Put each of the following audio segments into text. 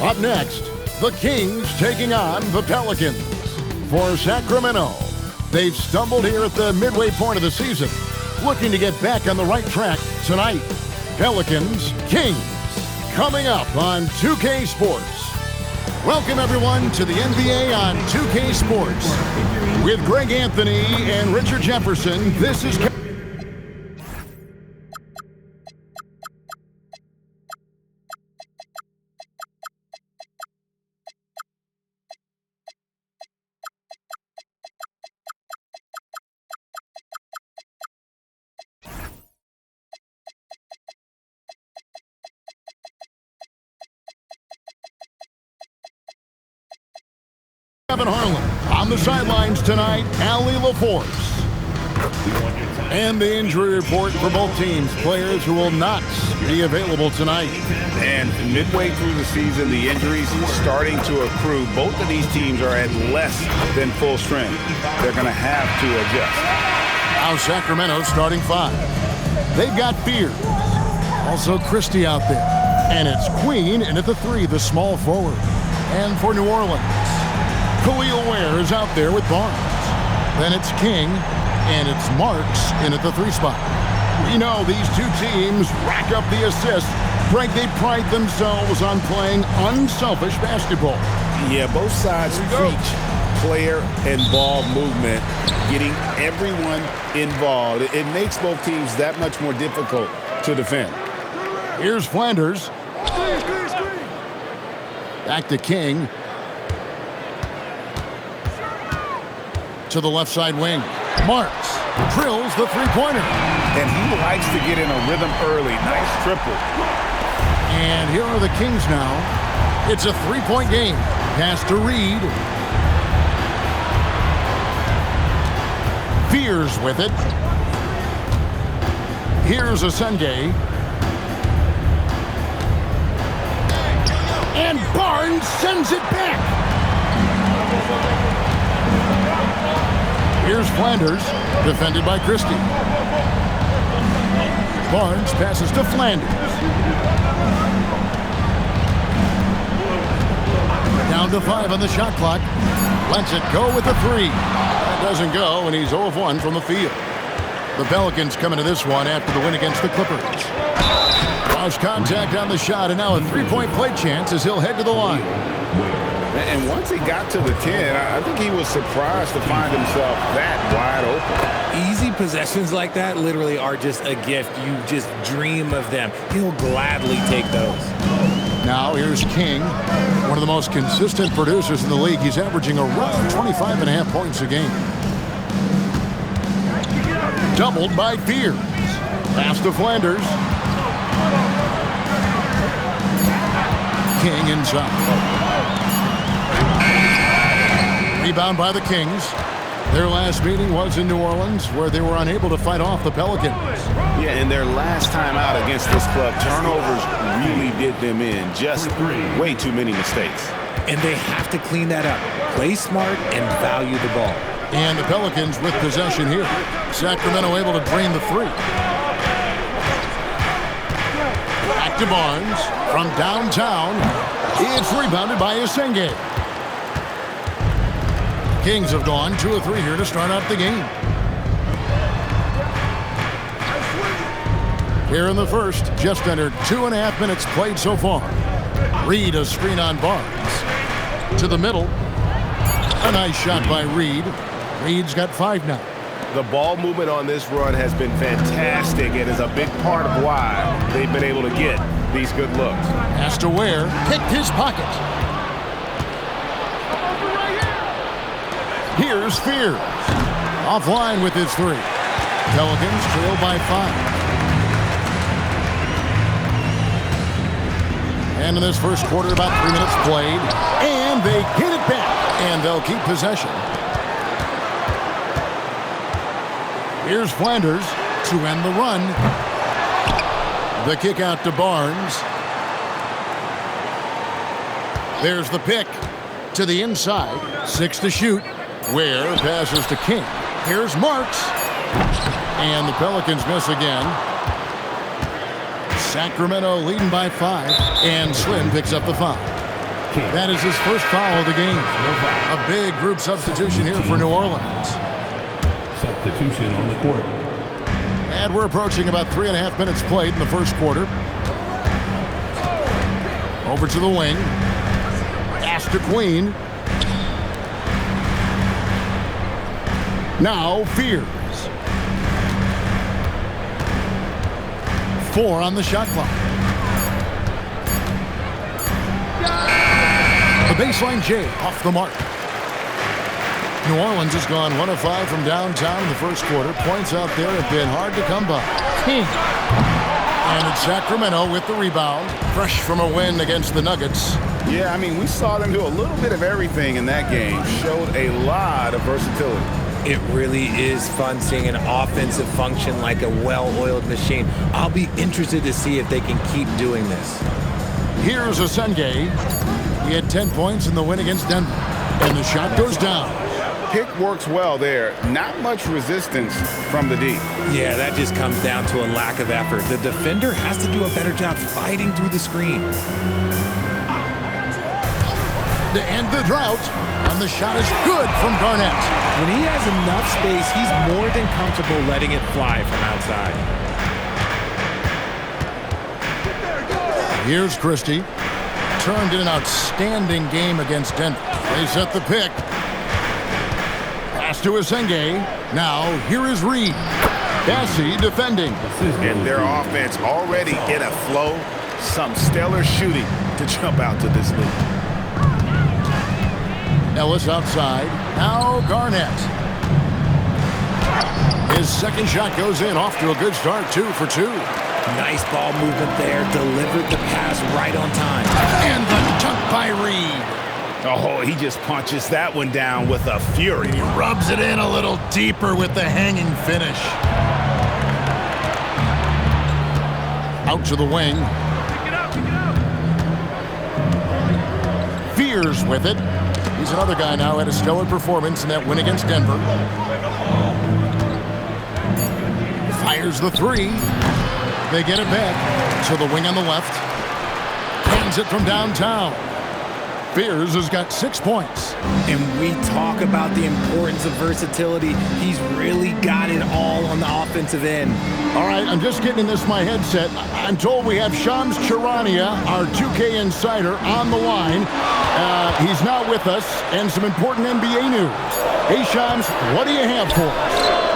Up next, the Kings taking on the Pelicans. For Sacramento, they've stumbled here at the midway point of the season, looking to get back on the right track tonight. Pelicans, Kings, coming up on 2K Sports. Welcome, everyone, to the NBA on 2K Sports. With Greg Anthony and Richard Jefferson, this is... Harlan. On the sidelines tonight, Allie LaForce. And the injury report for both teams, players who will not be available tonight. And midway through the season, the injuries starting to accrue. Both of these teams are at less than full strength. They're going to have to adjust. Now Sacramento starting five. They've got Fears. Also Christie out there. And it's Queen in at the three, the small forward. And for New Orleans, Khalil Ware is out there with Barnes. Then it's King, and it's Marks in at the three spot. We know these two teams rack up the assists. Greg, they pride themselves on playing unselfish basketball. Yeah, both sides preach player and ball movement, getting everyone involved. It makes both teams that much more difficult to defend. Here's Flanders. Back to King. To the left side wing. Marks drills the three-pointer. And he likes to get in a rhythm early. Nice triple. And here are the Kings now. It's a three-point game. Pass to Reed. Fears with it. Here's a Sunday. And Barnes sends it back. Here's Flanders, defended by Christie. Barnes passes to Flanders. Down to 5 on the shot clock. Lets it go with the three. That doesn't go, and he's 0 of 1 from the field. The Pelicans come into this one after the win against the Clippers. Lost contact on the shot, and now a three-point play chance as he'll head to the line. And once he got to the 10, I think he was surprised to find himself that wide open. Easy possessions like that literally are just a gift. You just dream of them. He'll gladly take those. Now here's King, one of the most consistent producers in the league. He's averaging around 25.5 points a game. Doubled by Fears. Pass to Flanders. King inside. Rebound by the Kings. Their last meeting was in New Orleans, where they were unable to fight off the Pelicans. Yeah, and their last time out against this club, turnovers really did them in. Just way too many mistakes. And they have to clean that up. Play smart and value the ball. And the Pelicans with possession here. Sacramento able to drain the three. Back to Barnes from downtown. It's rebounded by Isenge. Kings have gone 2 of 3 here to start out the game. Here in the first, just under 2.5 minutes played so far. Reed a screen on Barnes. To the middle. A nice shot by Reed. Reed's got 5 now. The ball movement on this run has been fantastic and is a big part of why they've been able to get these good looks. Has to Ware. Picked his pocket. Here's Fears. Offline with his 3. Pelicans trail by 5. And in this first quarter, about 3 minutes played. And they get it back. And they'll keep possession. Here's Flanders to end the run. The kick out to Barnes. There's the pick to the inside. 6 to shoot. Ware passes to King. Here's Marks. And the Pelicans miss again. Sacramento leading by 5. And Slim picks up the foul. That is his first foul of the game. A big group substitution here for New Orleans. Substitution on the court. And we're approaching about 3.5 minutes played in the first quarter. Over to the wing. Pass to Queen. Now Fears. 4 on the shot clock. The baseline J off the mark. New Orleans has gone 1 of 5 from downtown in the first quarter. Points out there have been hard to come by. And it's Sacramento with the rebound. Fresh from a win against the Nuggets. Yeah, I mean, we saw them do a little bit of everything in that game. Showed a lot of versatility. It really is fun seeing an offensive function like a well-oiled machine. I'll be interested to see if they can keep doing this. Here's Asenge. He had 10 points in the win against Denver. And the shot goes down. Pick works well there. Not much resistance from the D. Yeah, that just comes down to a lack of effort. The defender has to do a better job fighting through the screen. To end the drought. And the shot is good from Garnett. When he has enough space, he's more than comfortable letting it fly from outside. Here's Christie. Turned in an outstanding game against Denver. They set the pick. Pass to Asenge. Now, here is Reed. Cassie defending. And their offense already in a flow. Some stellar shooting to jump out to this lead. Ellis outside. Now Garnett. His second shot goes in. Off to a good start. 2 for 2. Nice ball movement there. Delivered the pass right on time. And the dunk by Reed. Oh, he just punches that one down with a fury. He rubs it in a little deeper with the hanging finish. Out to the wing. Fears with it. He's another guy now had a stellar performance in that win against Denver. Fires the 3. They get it back. So the wing on the left. Hands it from downtown. Fears has got 6 points. And we talk about the importance of versatility. He's really got it all on the offensive end. All right, I'm just getting this my headset. I'm told we have Shams Charania, our 2K insider, on the line. He's not with us, and some important NBA news. Hey, Shams, what do you have for us?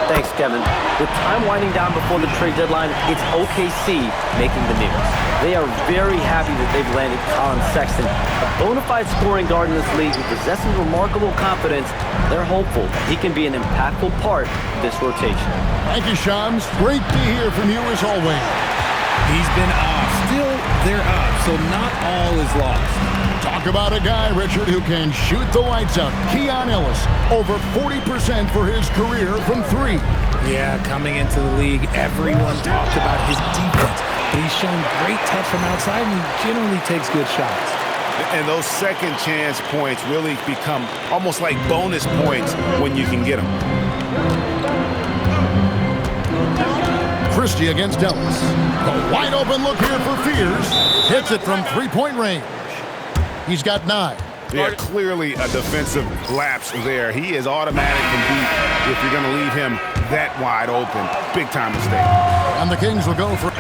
Thanks, Kevin. With time winding down before the trade deadline, it's OKC making the news. They are very happy that they've landed Colin Sexton, a bona fide scoring guard in this league who possesses remarkable confidence. They're hopeful that he can be an impactful part of this rotation. Thank you, Shams. Great to hear from you as always. He's been off. Still, they're up, so not all is lost. Talk about a guy, Richard, who can shoot the lights out. Keon Ellis, over 40% for his career from 3. Yeah, coming into the league, everyone talked about his defense, but he's shown great touch from outside, and he generally takes good shots. And those second chance points really become almost like bonus points when you can get them. Christie against Ellis. A wide open look here for Fears. Hits it from 3-point range. He's got 9. Yeah, clearly a defensive lapse there. He is automatic from deep if you're going to leave him that wide open. Big time mistake. And the Kings will go for...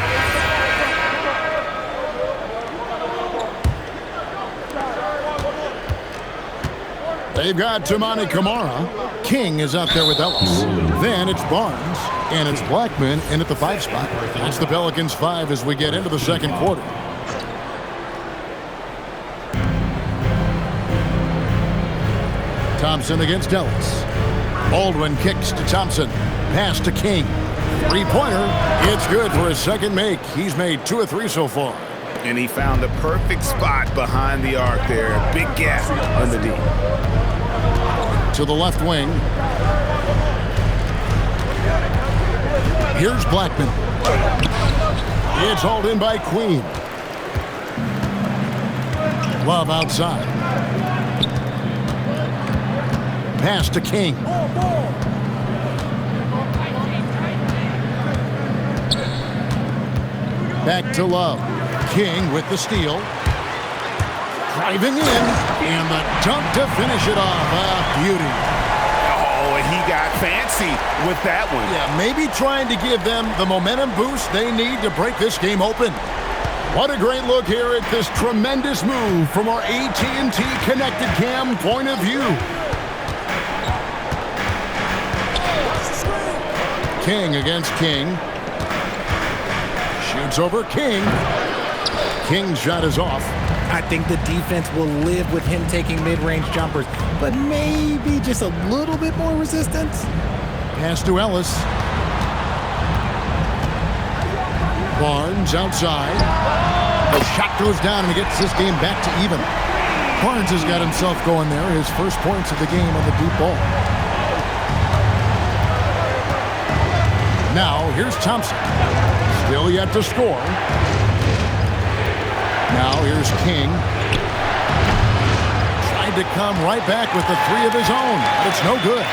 They've got Tamani Kamara. King is out there with Ellis. Then it's Barnes. And it's Blackman in at the 5 spot. It's the Pelicans 5 as we get into the second quarter. Thompson against Ellis. Baldwin kicks to Thompson. Pass to King. 3-pointer. It's good for his second make. He's made 2 of 3 so far. And he found the perfect spot behind the arc there. Big gap on the D. To the left wing. Here's Blackman. It's hauled in by Queen. Love outside. Pass to King. Back to Love. King with the steal. Driving in, and the dunk to finish it off. A beauty. Oh, and he got fancy with that one. Yeah, maybe trying to give them the momentum boost they need to break this game open. What a great look here at this tremendous move from our AT&T Connected Cam point of view. King against King. Shoots over King. King's shot is off. I think the defense will live with him taking mid-range jumpers, but maybe just a little bit more resistance. Pass to Ellis. Barnes outside. The shot goes down and he gets this game back to even. Barnes has got himself going there. His first points of the game on the deep ball. Now here's Thompson. Still yet to score. Now here's King. Tried to come right back with the three of his own, but it's no good.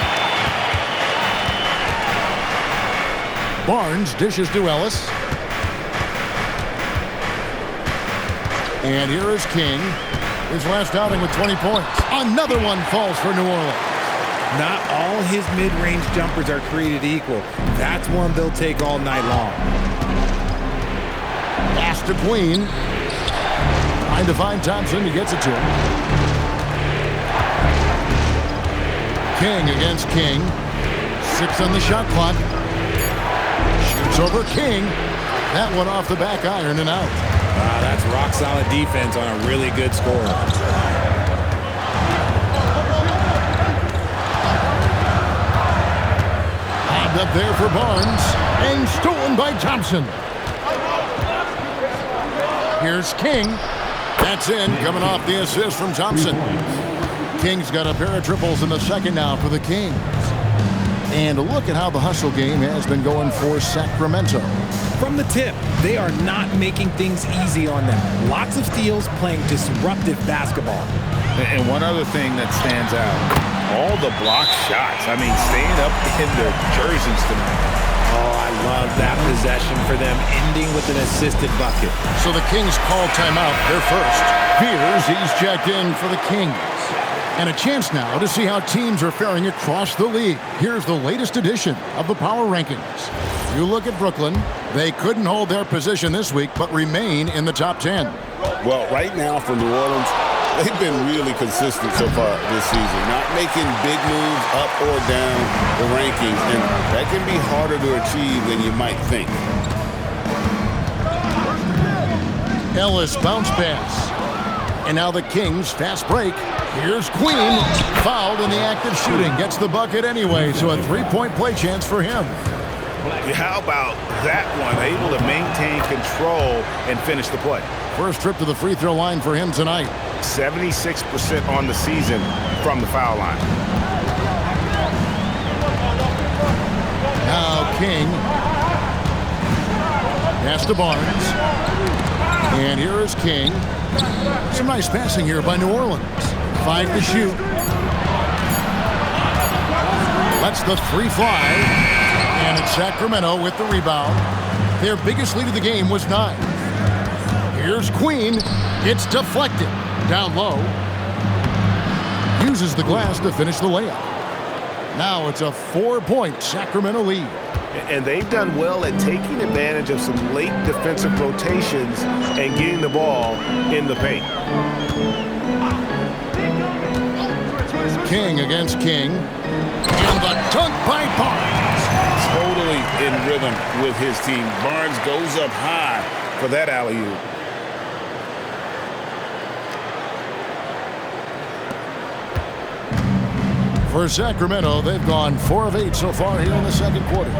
Barnes dishes to Ellis. And here is King. His last outing with 20 points. Another one falls for New Orleans. Not all his mid-range jumpers are created equal. That's one they'll take all night long. Pass to Queen. Trying to find Thompson. He gets it to him. King against King. 6 on the shot clock. Shoots over King. That one off the back iron and out. That's rock-solid defense on a really good score. Lobbed up there for Barnes. And stolen by Thompson. Here's King. That's in, coming off the assist from Thompson. King's got a pair of triples in the second now for the Kings. And look at how the hustle game has been going for Sacramento. From the tip, they are not making things easy on them. Lots of steals, playing disruptive basketball. And one other thing that stands out, all the block shots. I mean, staying up in their jerseys tonight. Oh, I love that possession for them, ending with an assisted bucket. So the Kings call timeout. They're first. Fears he's checked in for the Kings. And a chance now to see how teams are faring across the league. Here's the latest edition of the Power Rankings. You look at Brooklyn. They couldn't hold their position this week, but remain in the top 10. Well, right now for New Orleans, they've been really consistent so far this season. Not making big moves up or down the rankings, and that can be harder to achieve than you might think. Ellis bounce pass. And now the Kings fast break. Here's Queen. Fouled in the act of shooting. Gets the bucket anyway, so a three-point play chance for him. How about that one? Able to maintain control and finish the play. First trip to the free throw line for him tonight. 76% on the season from the foul line. Now King. Pass to Barnes. And here is King. Some nice passing here by New Orleans. 5 to shoot. Lets the three fly. And it's Sacramento with the rebound. Their biggest lead of the game was 9. Here's Queen. It's deflected. Down low. Uses the glass to finish the layup. Now it's a 4-point Sacramento lead. And they've done well at taking advantage of some late defensive rotations and getting the ball in the paint. King against King. And the dunk by Barnes. Totally in rhythm with his team. Barnes goes up high for that alley-oop. For Sacramento, they've gone 4 of 8 so far here in the second quarter.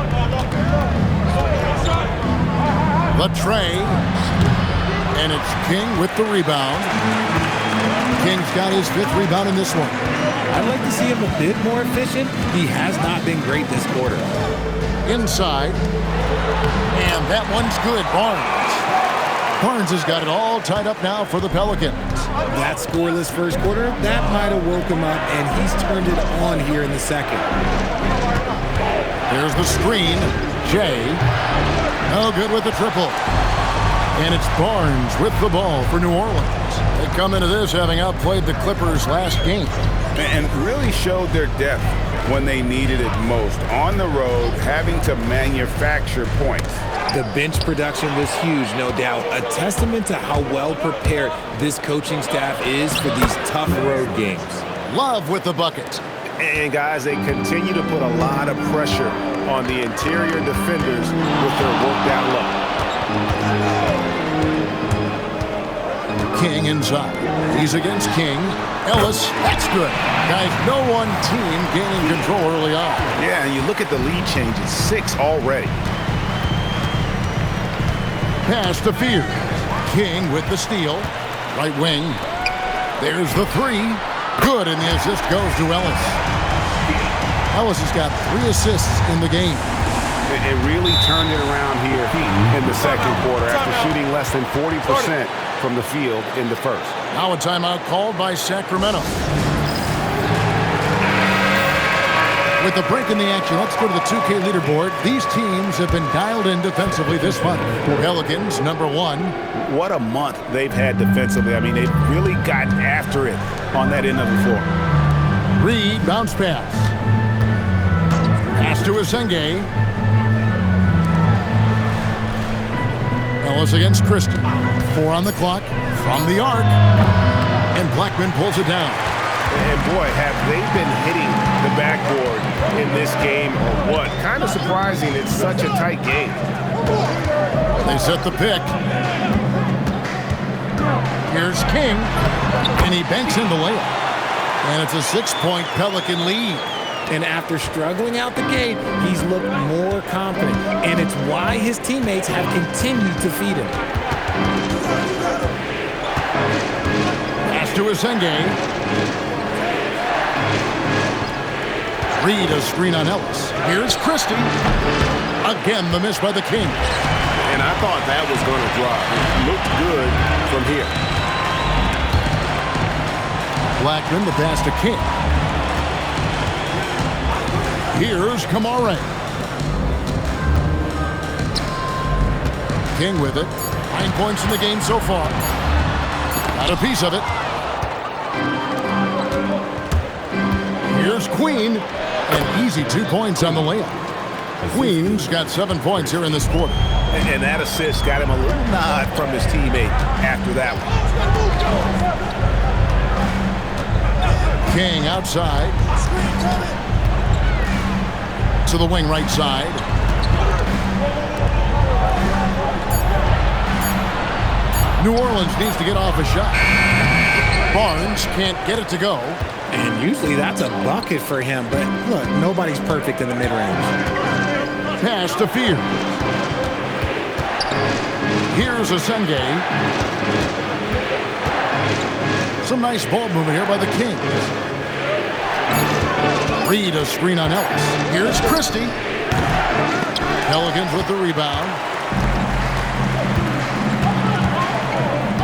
The tray. And it's King with the rebound. King's got his 5th rebound in this one. I'd like to see him a bit more efficient. He has not been great this quarter. Inside. And that one's good. Barnes has got it all tied up now for the Pelicans. That scoreless first quarter, that might have woke him up, and he's turned it on here in the second. There's the screen. Jay. No good with the triple. And it's Barnes with the ball for New Orleans. The come into this having outplayed the Clippers last game. And really showed their depth when they needed it most. On the road, having to manufacture points. The bench production was huge, no doubt. A testament to how well prepared this coaching staff is for these tough road games. Love with the bucket. And guys, they continue to put a lot of pressure on the interior defenders with their work down low. King inside. He's against King. Ellis, that's good. Guys, no one team gaining control early on. Yeah, and you look at the lead changes, 6 already. Pass to Fear. King with the steal. Right wing. There's the 3. Good, and the assist goes to Ellis. Ellis has got 3 assists in the game. It really turned it around here in the second quarter after shooting less than 40% from the field in the first. Now a timeout called by Sacramento. With the break in the action, let's go to the 2K leaderboard. These teams have been dialed in defensively this month. Pelicans, number 1. What a month they've had defensively. I mean, they've really gotten after it on that end of the floor. Reed, bounce pass. Pass to Asenge. Ellis against Christie. 4 on the clock. From the arc. And Blackman pulls it down. And boy, have they been hitting the backboard in this game or what? Kind of surprising it's such a tight game. They set the pick. Here's King. And he banks in the layup. And it's a 6-point Pelican lead. And after struggling out the gate, he's looked more confident. And it's why his teammates have continued to feed him. Pass to Asenge. Reed a screen on Ellis. Here's Christie. Again, the miss by the King. And I thought that was going to drop. It looked good from here. Blackman, the pass to King. Here's Kamare. King with it. 9 points in the game so far. Got a piece of it. Here's Queen. An easy 2 points on the layup. Queen's got 7 points here in this quarter. And that assist got him a little nod from his teammate after that one. King outside. To the wing right side. New Orleans needs to get off a shot. Barnes can't get it to go. And usually that's a bucket for him, but look, nobody's perfect in the mid-range. Pass to Fear. Here's Asenge. Some nice ball movement here by the Kings. Reed a screen on Ellis. Here's Christie. Pelicans with the rebound.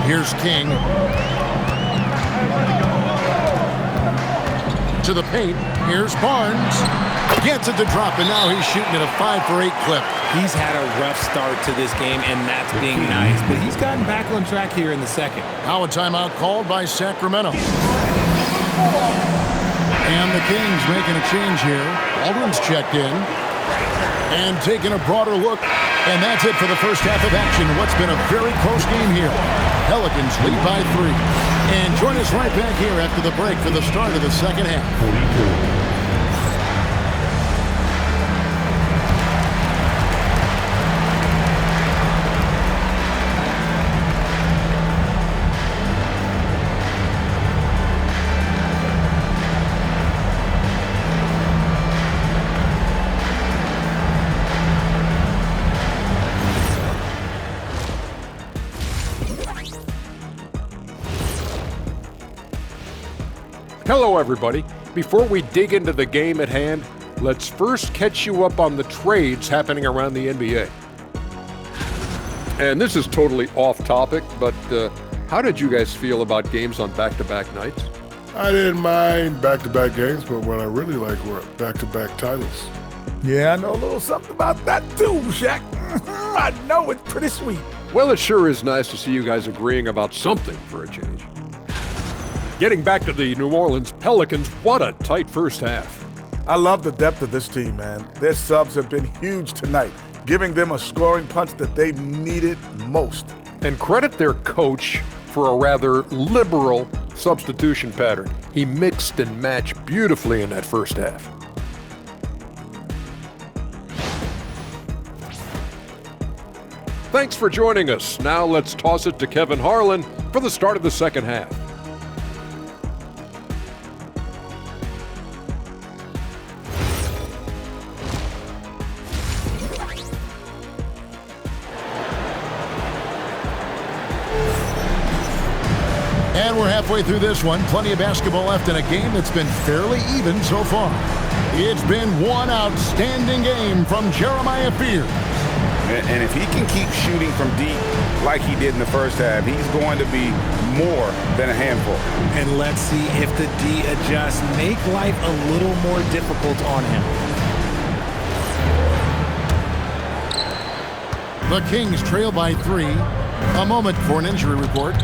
Here's King. To the paint. Here's Barnes. Gets it to drop, and now he's shooting at a 5-for-8 clip. He's had a rough start to this game, and that's being nice. But he's gotten back on track here in the second. Now a timeout called by Sacramento. And the Kings making a change here. Aldrin's checked in. And taking a broader look. And that's it for the first half of action. What's been a very close game here. Pelicans lead by 3. And join us right back here after the break for the start of the second half. 42. Hello, everybody. Before we dig into the game at hand, let's first catch you up on the trades happening around the NBA. And this is totally off topic, but how did you guys feel about games on back-to-back nights? I didn't mind back-to-back games, but what I really like were back-to-back titles. Yeah, I know a little something about that too, Shaq. I know it's pretty sweet. Well, it sure is nice to see you guys agreeing about something for a change. Getting back to the New Orleans Pelicans, what a tight first half. I love the depth of this team, man. Their subs have been huge tonight, giving them a scoring punch that they needed most. And credit their coach for a rather liberal substitution pattern. He mixed and matched beautifully in that first half. Thanks for joining us. Now let's toss it to Kevin Harlan for the start of the second half. And we're halfway through this one. Plenty of basketball left in a game that's been fairly even so far. It's been one outstanding game from Jeremiah Fears. And if he can keep shooting from deep like he did in the first half, he's going to be more than a handful. And let's see if the D adjusts, make life a little more difficult on him. The Kings trail by 3. A moment for an injury report.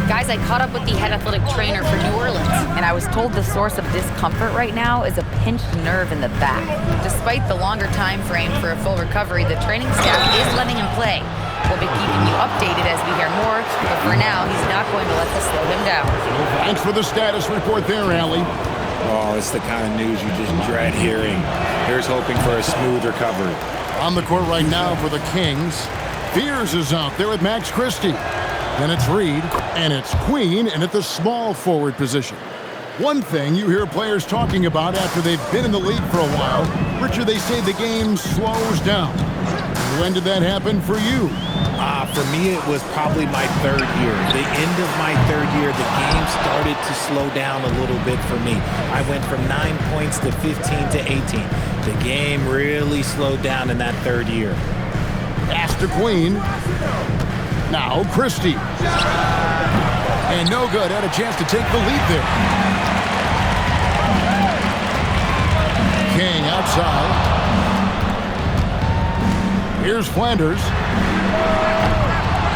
Guys, I caught up with the head athletic trainer for New Orleans, and I was told the source of discomfort right now is a pinched nerve in the back. Despite the longer time frame for a full recovery, the training staff is letting him play. We'll be keeping you updated as we hear more, but for now, he's not going to let this slow him down. Thanks for the status report there, Allie. Oh, it's the kind of news you just dread hearing. Here's hoping for a smooth recovery. On the court right now for the Kings, Fears is out there with Max Christie. Then it's Reed, and it's Queen, and at the small forward position. One thing you hear players talking about after they've been in the league for a while, Richard, they say the game slows down. When did that happen for you? For me, it was probably my third year. The end of my third year, the game started to slow down a little bit for me. I went from 9 points to 15 to 18. The game really slowed down in that third year. Pass to Queen. Now Christie. And no good. Had a chance to take the lead there. King outside. Here's Flanders.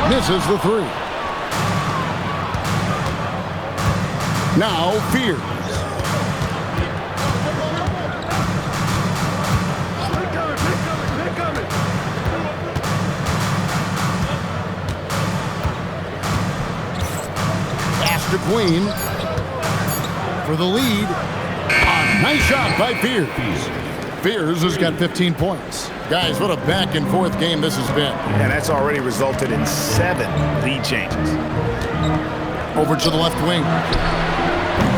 Misses the 3. Now Fears. To Queen for the lead. A nice shot by Fears. Fears has got 15 points. Guys, what a back and forth game this has been. And that's already resulted in 7 lead changes. Over to the left wing.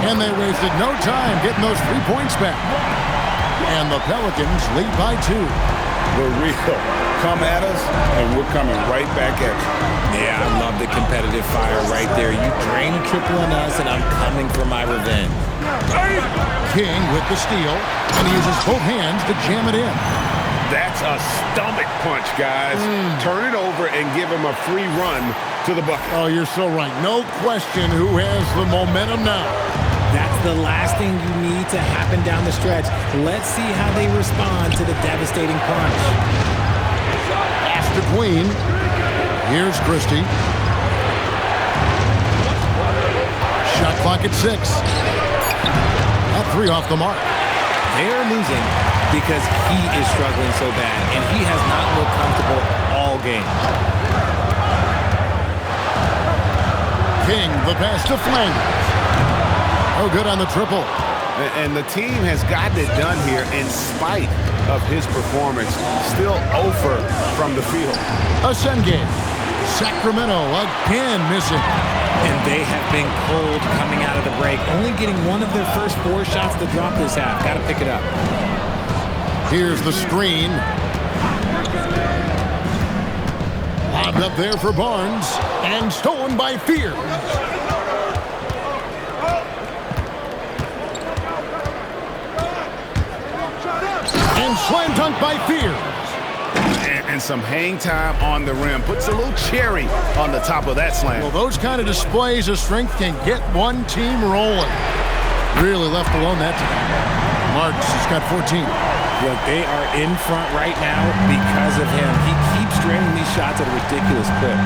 And they wasted no time getting those 3 points back. And the Pelicans lead by 2. The real come at us, and we're coming right back at you. Yeah, I love the competitive fire right there. You drain a triple on us, and I'm coming for my revenge. King with the steal, and he uses both hands to jam it in. That's a stomach punch, guys. Turn it over and give him a free run to the bucket. Oh, you're so right. No question who has the momentum now. That's the last thing you need to happen down the stretch. Let's see how they respond to the devastating punch. Pass to Queen. Here's Christie. Shot clock at 6. That 3 off the mark. They are losing because he is struggling so bad, and he has not looked comfortable all game. King, the pass to Flanders. Oh, good on the triple. And the team has gotten it done here in spite of his performance. Still 0 from the field. A Sun game. Sacramento again missing. And they have been cold coming out of the break, only getting one of their first 4 shots to drop this half. Got to pick it up. Here's the screen. Lobbed up there for Barnes. And stolen by Fears. And slam dunk by Fears. And some hang time on the rim. Puts a little cherry on the top of that slam. Well, those kind of displays of strength can get one team rolling. Really left alone that time. Marks has got 14. Look, they are in front right now because of him. He keeps draining these shots at a ridiculous clip.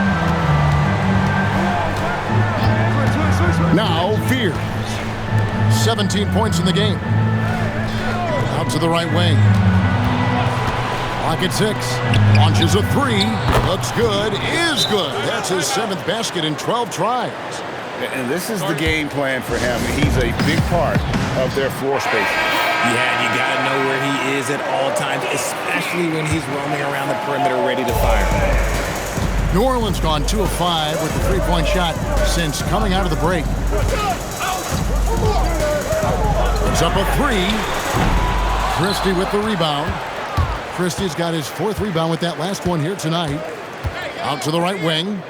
Now Fears. 17 points in the game. Out to the right wing. Clock at 6. Launches a 3. Looks good. Is good. That's his 7th basket in 12 tries. And this is the game plan for him. He's a big part of their floor space. Yeah, you got to know where he is at all times, especially when he's roaming around the perimeter ready to fire. New Orleans gone 2 of 5 with the three-point shot since coming out of the break. It's up a 3. Christie with the rebound. Christie's got his 4th rebound with that last one here tonight. Out to the right wing.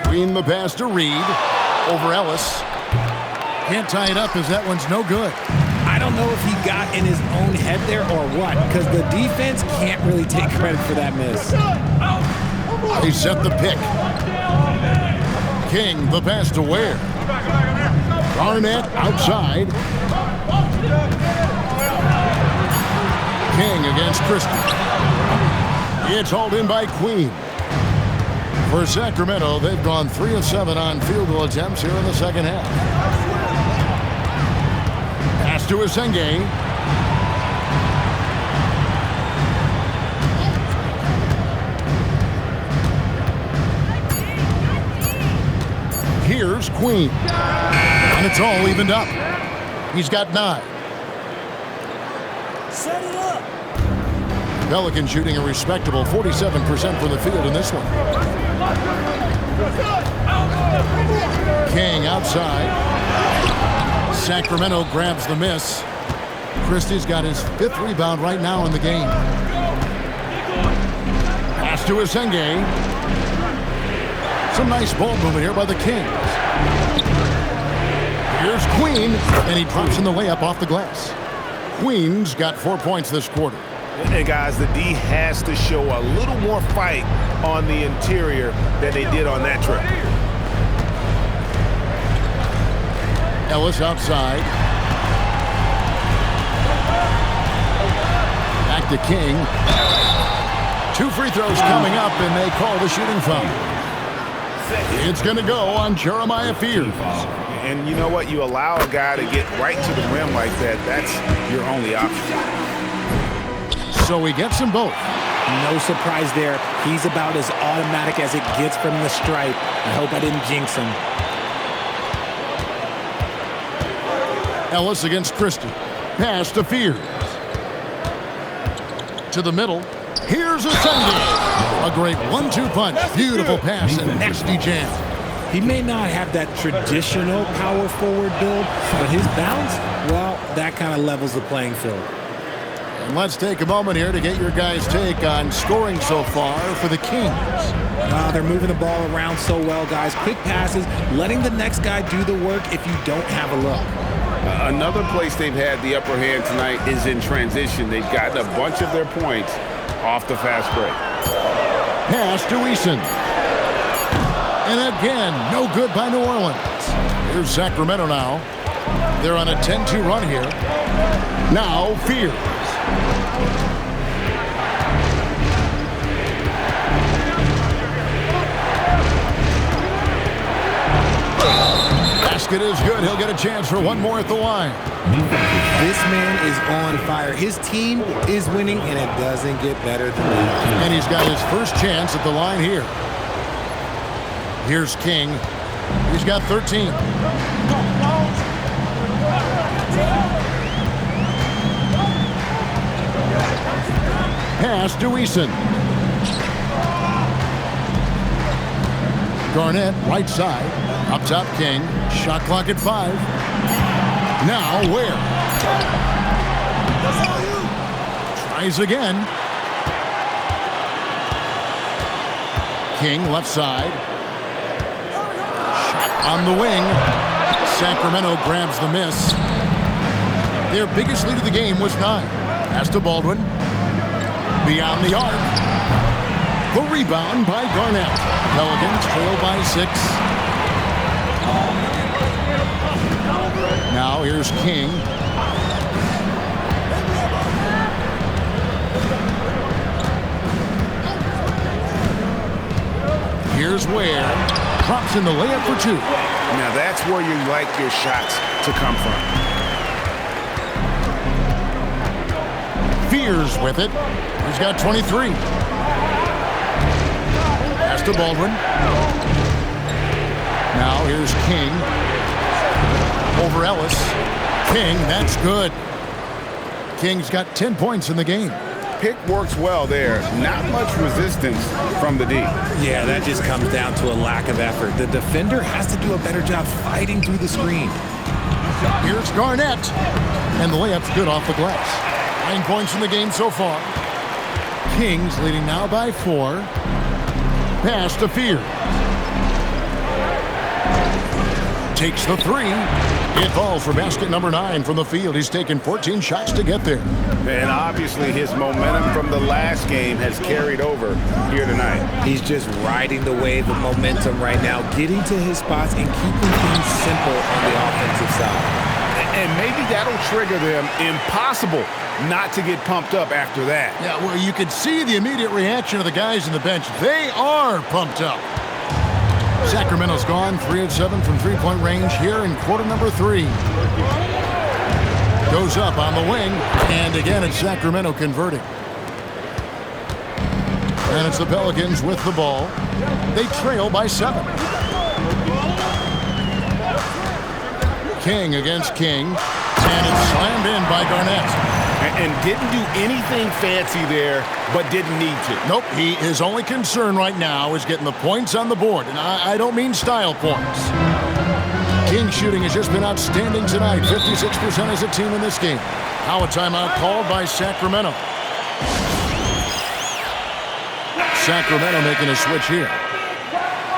Green the pass to Reed. Over Ellis. Can't tie it up as that one's no good. I don't know if he got in his own head there or what, because the defense can't really take credit for that miss. They set the pick. King, the pass to Ware. Garnett outside. King against Christie. It's hauled in by Queen. For Sacramento, they've gone 3 of 7 on field goal attempts here in the second half. Pass to Asenge. Here's Queen. And it's all evened up. He's got 9. Set it up. Pelicans shooting a respectable 47% from the field in this one. King outside. Sacramento grabs the miss. Christie's got his 5th rebound right now in the game. Pass to Asenge. Some nice ball movement here by the Kings. Here's Queen, and he drops in the layup off the glass. Queen's got 4 points this quarter. And guys, the D has to show a little more fight on the interior than they did on that trip. Ellis outside. Back to King. 2 free throws coming up, and they call the shooting foul. It's going to go on Jeremiah Fears. And you know what? You allow a guy to get right to the rim like that. That's your only option. So he gets them both. No surprise there. He's about as automatic as it gets from the stripe. I hope I didn't jinx him. Ellis against Christie. Pass to Fears. To the middle. Here's Asenge. A great 1-2 punch. Beautiful pass and nasty jam. He may not have that traditional power forward build, but his bounce, well, that kind of levels the playing field. And let's take a moment here to get your guys' take on scoring so far for the Kings. They're moving the ball around so well, guys. Quick passes, letting the next guy do the work if you don't have a look. Another place they've had the upper hand tonight is in transition. They've gotten a bunch of their points off the fast break. Pass to Eason. And again, no good by New Orleans. Here's Sacramento now. They're on a 10-2 run here. Now Fears. Basket is good. He'll get a chance for one more at the line. This man is on fire. His team is winning, and it doesn't get better than that. And he's got his first chance at the line here. Here's King. He's got 13. Pass to Eason. Garnett, right side. Up top, King. Shot clock at 5. Now, Ware. Tries again. King, left side. Shot on the wing. Sacramento grabs the miss. Their biggest lead of the game was 9. Pass to Baldwin. Beyond the arc. The rebound by Garnett. Pelicans trail by 6. Now here's King. Here's Ware. drops in the layup for 2. Now that's where you like your shots to come from. Fears with it. He's got 23. Pass to Baldwin. Now here's King. Over Ellis. King, that's good. King's got 10 points in the game. Pick works well there. Not much resistance from the D. Yeah, that just comes down to a lack of effort. The defender has to do a better job fighting through the screen. Here's Garnett. And the layup's good off the glass. 9 points in the game so far. Kings leading now by 4. Pass to Fear. Takes the 3. It falls for basket number 9 from the field. He's taken 14 shots to get there. And obviously his momentum from the last game has carried over here tonight. He's just riding the wave of momentum right now, getting to his spots and keeping things simple on the offensive side. And maybe that'll trigger them. Impossible not to get pumped up after that. Yeah, well, you could see the immediate reaction of the guys in the bench. They are pumped up. Sacramento's gone 3 of 7 from three-point range here in quarter number 3. Goes up on the wing, and again it's Sacramento converting. And it's the Pelicans with the ball. They trail by 7. King against King, and it's slammed in by Garnett. And didn't do anything fancy there, but didn't need to. Nope, his only concern right now is getting the points on the board, and I don't mean style points. King's shooting has just been outstanding tonight, 56% as a team in this game. Now a timeout called by Sacramento. Sacramento making a switch here.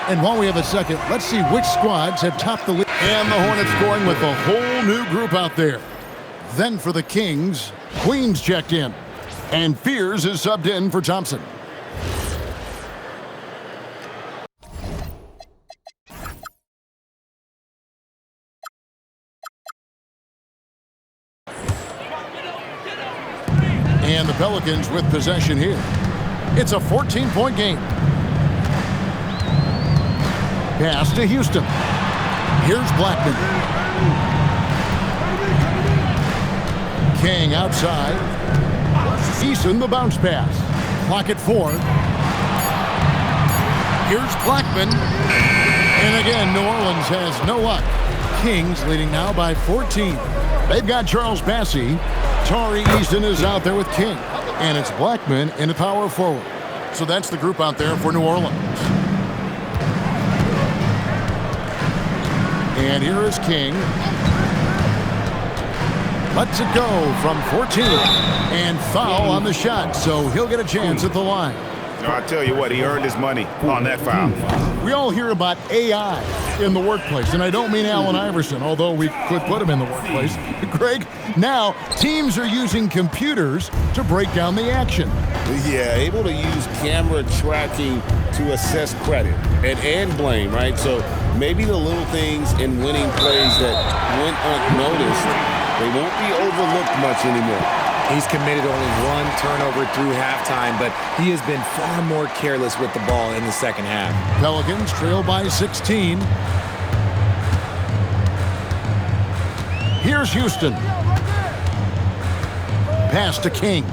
And while we have a second, let's see which squads have topped the league. And the Hornets scoring with a whole new group out there. Then for the Kings, Queens checked in. And Fears is subbed in for Thompson. And the Pelicans with possession here. It's a 14-point game. Pass to Houston. Here's Blackman. King outside. Eason the bounce pass. Clock at 4. Here's Blackman. And again, New Orleans has no luck. Kings leading now by 14. They've got Charles Bassey. Tari Easton is out there with King. And it's Blackman in the power forward. So that's the group out there for New Orleans. And here is King. Lets it go from 14. And foul on the shot, so he'll get a chance at the line. No, I tell you what, he earned his money on that foul. We all hear about AI in the workplace, and I don't mean Allen Iverson, although we could put him in the workplace. Greg, now teams are using computers to break down the action. Yeah, able to use camera tracking to assess credit and blame, right? So maybe the little things in winning plays that went unnoticed, they won't be overlooked much anymore. He's committed only 1 turnover through halftime, but he has been far more careless with the ball in the second half. Pelicans trail by 16. Here's Houston. Pass to King.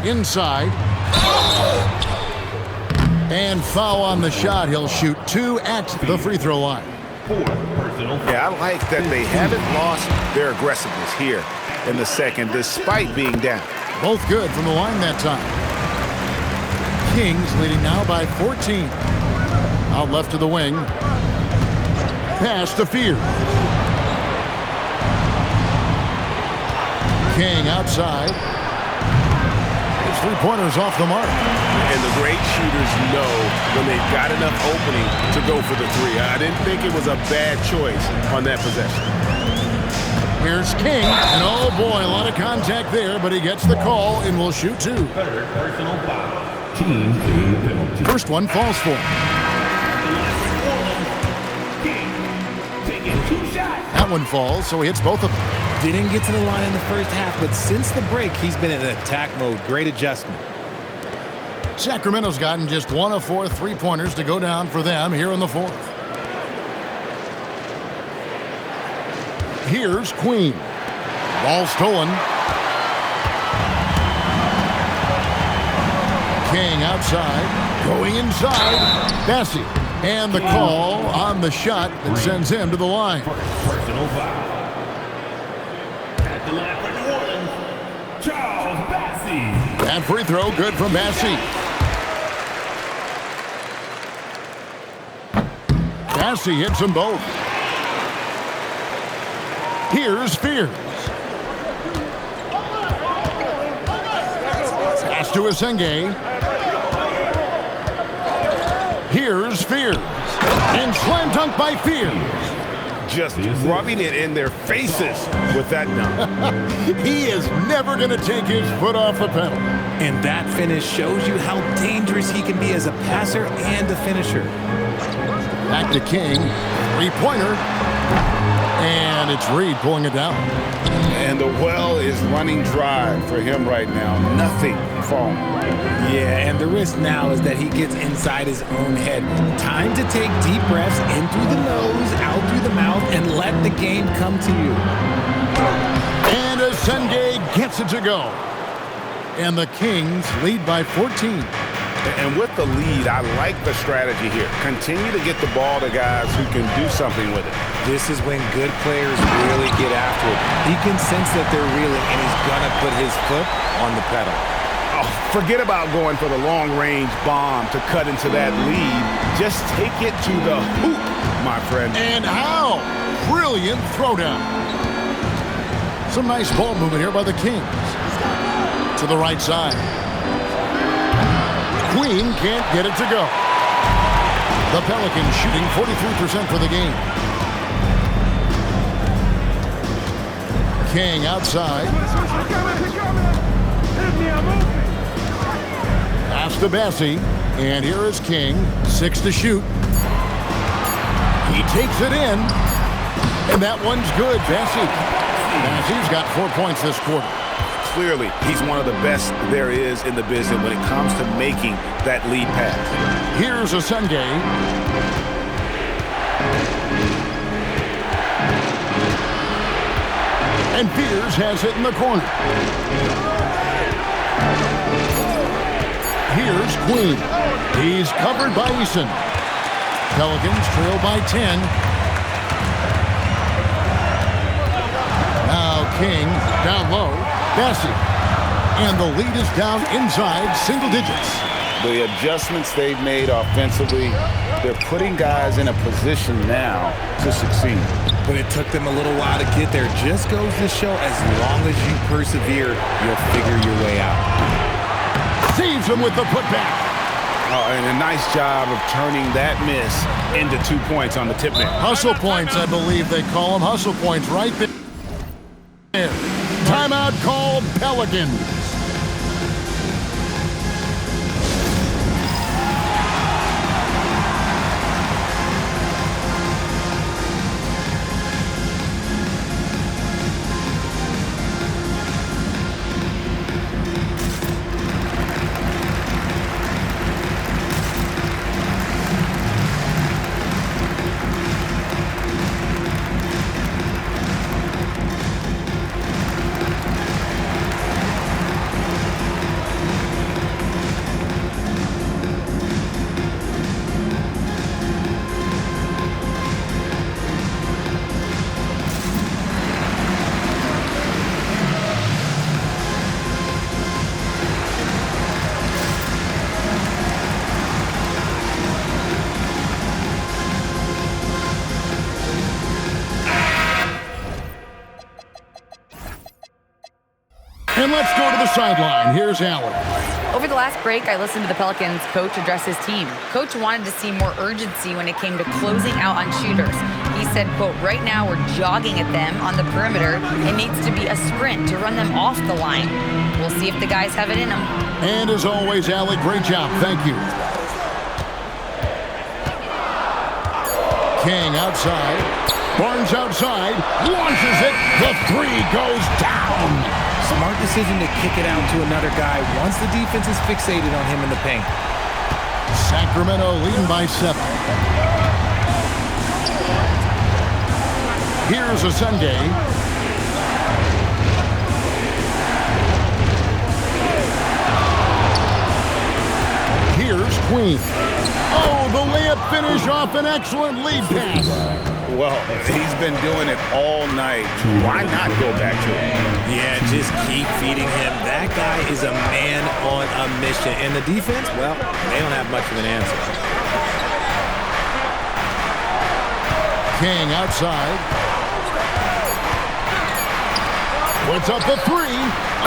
Inside. And foul on the shot. He'll shoot 2 at the free throw line. Yeah, I like that they haven't lost their aggressiveness here in the second, despite being down. Both good from the line that time. Kings leading now by 14. Out left to the wing. Pass to Fear. King outside. His three-pointers off the mark. And the great shooters know when they've got enough opening to go for the 3. I didn't think it was a bad choice on that possession. Here's King, and oh boy, a lot of contact there, but he gets the call and will shoot 2. Personal foul. Team penalty. First one falls for him. Taking 2 shots. That one falls, so he hits both of them. Didn't get to the line in the first half, but since the break, he's been in attack mode. Great adjustment. Sacramento's gotten just 1 of 4 3-pointers to go down for them here in the fourth. Here's Queen. Ball stolen. King outside. Going inside. Bessie. And the call on the shot that sends him to the line. Personal foul. At the line for New Orleans, Charles Bassey. That free throw good from Bassey. Bassey hits them both. Here's Fears. Pass to Asenge. Here's Fears. And slam dunk by Fears. Just rubbing it in their faces with that dunk. He is never going to take his foot off the pedal. And that finish shows you how dangerous he can be as a passer and a finisher. Back to King. Three-pointer. And it's Reed pulling it down. And the well is running dry for him right now. Nothing falling. Yeah, and the risk now is that he gets inside his own head. Time to take deep breaths in through the nose, out through the mouth, and let the game come to you. And Asenge gets it to go. And the Kings lead by 14. And with the lead, I like the strategy here. Continue to get the ball to guys who can do something with it. This is when good players really get after it. He can sense that they're reeling, and he's going to put his foot on the pedal. Oh, forget about going for the long-range bomb to cut into that lead. Just take it to the hoop, my friend. And how? Brilliant throwdown. Some nice ball movement here by the Kings. To the right side. Queen can't get it to go. The Pelicans shooting 43% for the game. King outside. Pass to Bassey. And here is King. 6 to shoot. He takes it in. And that one's good. Bassey's got 4 points this quarter. Clearly, he's one of the best there is in the business when it comes to making that lead pass. Here's Asenge. And Fears has it in the corner. Here's Queen. He's covered by Eason. Pelicans trail by 10. Now King down low. Bassey. And the lead is down inside single digits. The adjustments they've made offensively, they're putting guys in a position now to succeed. But it took them a little while to get there. Just goes to show as long as you persevere, you'll figure your way out. Saves him with the putback. Oh, and a nice job of turning that miss into 2 points on the tip man. Hustle points, I believe they call them. Hustle points right there. Timeout called Pelicans. And let's go to the sideline. Here's Allen. Over the last break, I listened to the Pelicans coach address his team. Coach wanted to see more urgency when it came to closing out on shooters. He said, quote, right now we're jogging at them on the perimeter. It needs to be a sprint to run them off the line. We'll see if the guys have it in them. And as always, Allie, great job. Thank you. King outside. Barnes outside. Launches it. The three goes down. Smart decision to kick it out to another guy once the defense is fixated on him in the paint. Sacramento leading by 7. Here's a Sunday. Here's Queen. Oh, the layup finish off an excellent lead pass. Well, he's been doing it all night. Why not go back to him? Yeah, just keep feeding him. That guy is a man on a mission. And the defense, well, they don't have much of an answer. King outside. Puts up the 3.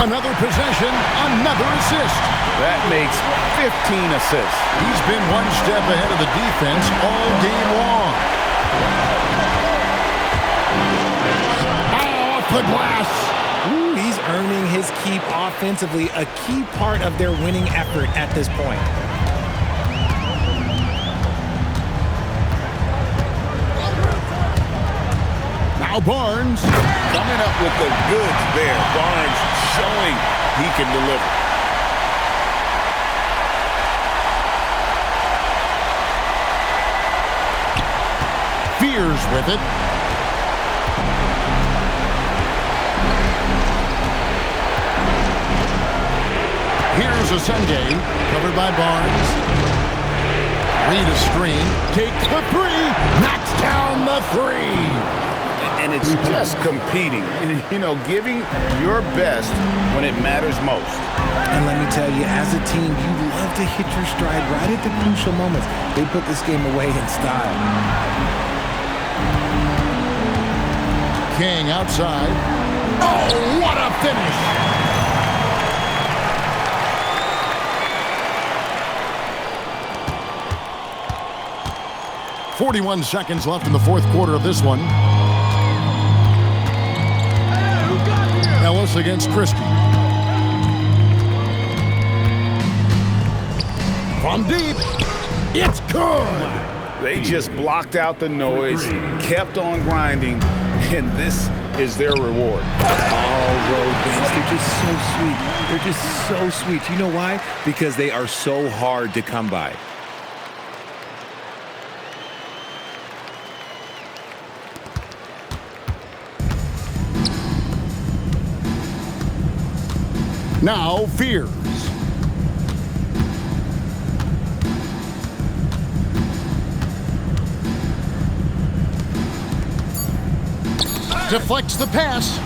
Another possession, another assist. That makes 15 assists. He's been one step ahead of the defense all game long. Off the glass. Ooh, he's earning his keep offensively, a key part of their winning effort at this point. Now Barnes. Coming up with the goods there. Barnes showing he can deliver. Fears with it. Here's a Sunday, covered by Barnes. Read a screen, takes the 3, knocks down the 3. And it's just competing, you know, giving your best when it matters most. And let me tell you, as a team, you love to hit your stride right at the crucial moments. They put this game away in style. King outside. Oh, what a finish! 41 seconds left in the fourth quarter of this one. Ellis against Christie. From deep, it's good. They just blocked out the noise, kept on grinding, and this is their reward. All road games, they're just so sweet. They're just so sweet. You know why? Because they are so hard to come by. Now Fears. Deflects the pass.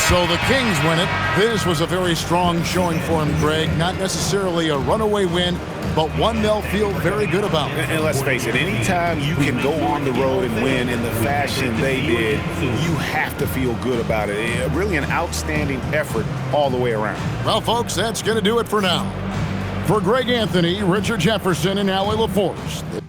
So the Kings win it. This was a very strong showing for him, Greg. Not necessarily a runaway win, but one they'll feel very good about. And let's face it, anytime you can go on the road and win in the fashion they did, you have to feel good about it. Really an outstanding effort all the way around. Well, folks, that's going to do it for now. For Greg Anthony, Richard Jefferson, and Allie LaForce,